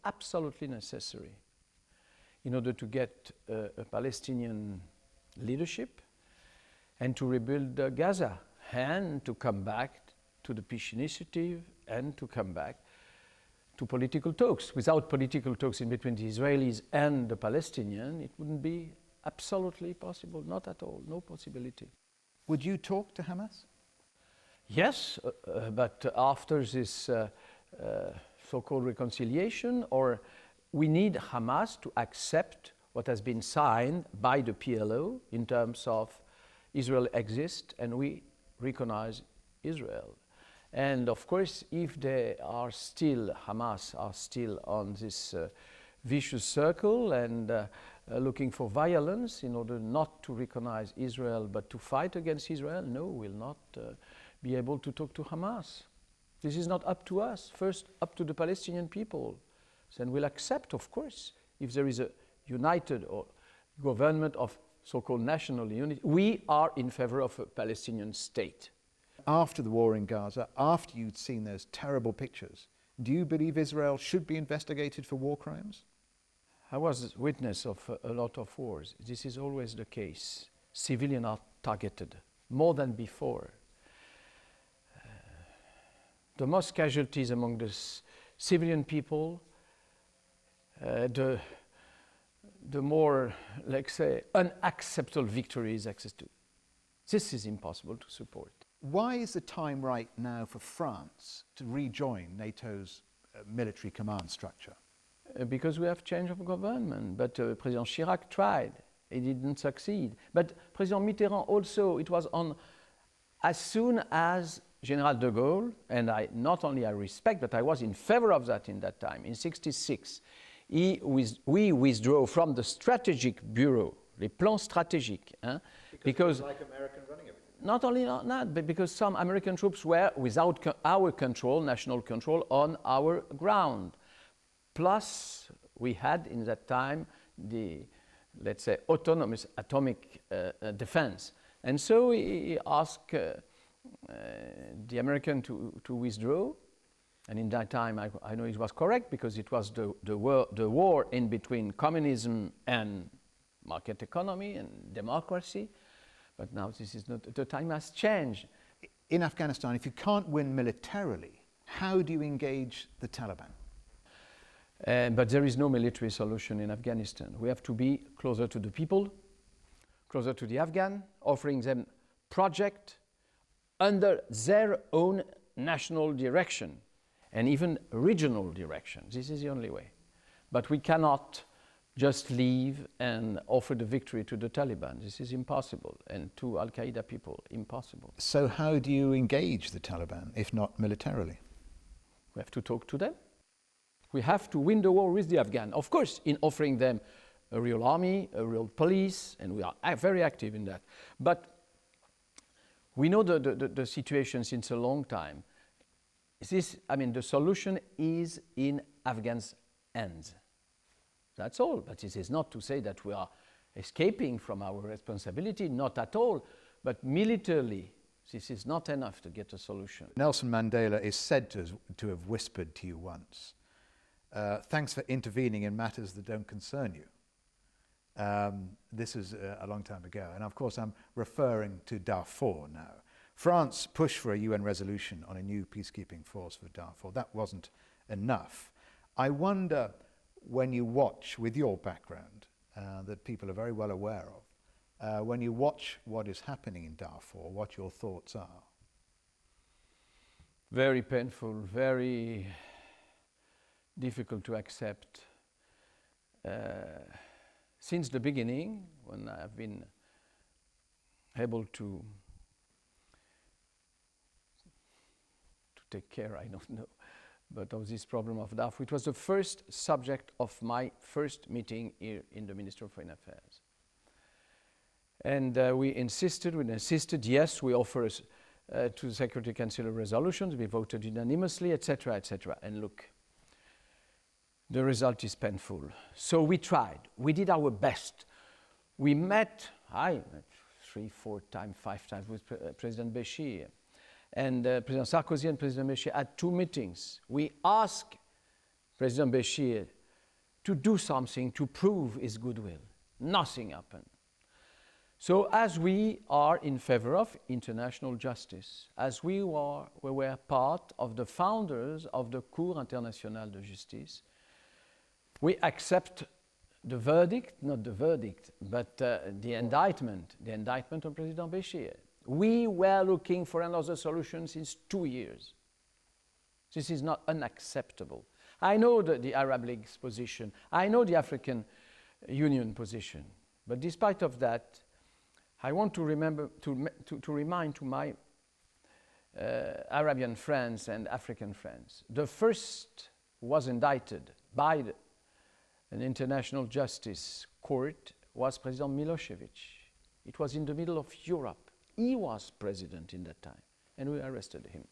absolutely necessary in order to get a Palestinian leadership and to rebuild Gaza and to come back to the peace initiative and to come back to political talks. Without political talks in between the Israelis and the Palestinians, it wouldn't be absolutely possible, not at all, no possibility. Would you talk to Hamas? Yes, but after this so-called reconciliation, or we need Hamas to accept what has been signed by the PLO in terms of Israel exists and we recognize Israel. And of course, if they are still, Hamas are still on this vicious circle and looking for violence in order not to recognize Israel but to fight against Israel, no, we'll not be able to talk to Hamas. This is not up to us, first up to the Palestinian people. Then we'll accept, of course, if there is a united or government of so-called national unity. We are in favor of a Palestinian state. After the war in Gaza, after you'd seen those terrible pictures, do you believe Israel should be investigated for war crimes? I was a witness of a lot of wars. This is always the case. Civilians are targeted more than before. The most casualties among the civilian people, the more, let's say, unacceptable victories access to. This is impossible to support. Why is the time right now for France to rejoin NATO's military command structure? Because we have change of government, but President Chirac tried, he didn't succeed. But President Mitterrand also, it was on, as soon as General de Gaulle, and not only I respect, but I was in favor of that in that time, in '66, we withdrew from the strategic bureau, les plans stratégiques. Because it was like American running everything. Not only that, but because some American troops were without our control, national control, on our ground. Plus, we had in that time the, let's say, autonomous atomic defense. And so he asked the American to withdraw. And in that time, I know it was correct because it was the war in between communism and market economy and democracy. But now this is not, the time has changed. In Afghanistan, if you can't win militarily, how do you engage the Taliban? But there is no military solution in Afghanistan. We have to be closer to the people, closer to the Afghan, offering them projects under their own national direction and even regional direction. This is the only way. But we cannot just leave and offer the victory to the Taliban. This is impossible. And to Al-Qaeda people, impossible. So how do you engage the Taliban, if not militarily? We have to talk to them. We have to win the war with the Afghan. Of course, in offering them a real army, a real police, and we are very active in that. But we know the situation since a long time. The solution is in Afghans' hands. That's all. But this is not to say that we are escaping from our responsibility, not at all. But militarily, this is not enough to get a solution. Nelson Mandela is said to have whispered to you once, thanks for intervening in matters that don't concern you. This is a long time ago. And of course, I'm referring to Darfur now. France pushed for a UN resolution on a new peacekeeping force for Darfur. That wasn't enough. I wonder, when you watch, with your background, that people are very well aware of, when you watch what is happening in Darfur, what your thoughts are? Very painful, very difficult to accept. Since the beginning, when I have been able to take care, I don't know, but of this problem of Darfur, it was the first subject of my first meeting here in the Ministry of Foreign Affairs. And we insisted, yes, we offer to the Security Council a resolution to be voted unanimously, etc., etc. And look, the result is painful. So we tried. We did our best. We met, I met 3, 4 times, 5 times with President Béchir. And President Sarkozy and President Béchir had 2 meetings. We asked President Béchir to do something to prove his goodwill. Nothing happened. So as we are in favor of international justice, as we were part of the founders of the Cour internationale de justice, we accept the verdict, not the verdict, but the indictment of President Béchir. We were looking for another solution since 2 years. This is not unacceptable. I know the Arab League's position. I know the African Union position. But despite of that, I want to remind to my Arabian friends and African friends, the first was indicted by an international justice court was President Milosevic. It was in the middle of Europe. He was president in that time, and we arrested him.